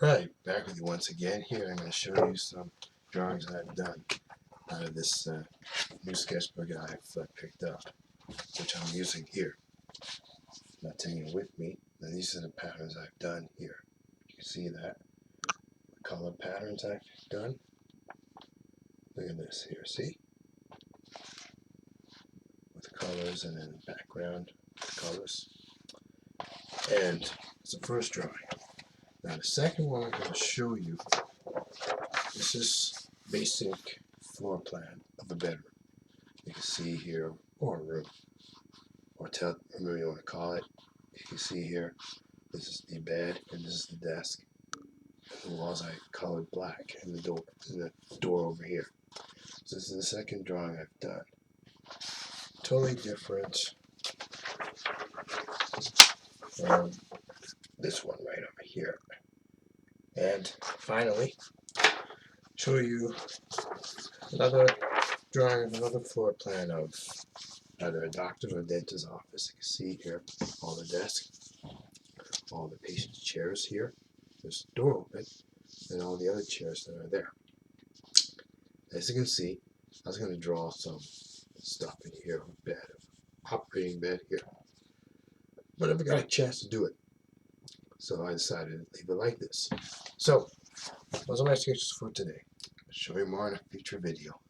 Alright, back with you once again. Here I'm going to show you some drawings I've done out of this new sketchbook I've picked up, which I'm using here. I'm not taking it with me. Now these are the patterns I've done here. You can see that. The color patterns I've done. Look at this here, see? With the colors and then the background, the colors. And it's the first drawing. Now the second one I'm going to show you, this is basic floor plan of a bedroom. You can see here, or a room, or whatever you want to call it. You can see here, this is the bed and this is the desk. And the walls I colored black, and the door over here. So this is the second drawing I've done. Totally different from this one right over here. And finally, show you another drawing of another floor plan of either a doctor's or a dentist's office. You can see here all the desks, all the patient's chairs here. There's the door open, and all the other chairs that are there. As you can see, I was going to draw some stuff in here, a bed, operating bed here. But I never got a chance to do it. So I decided to leave it like this. So, those are my sketches for today. I'll show you more in a future video.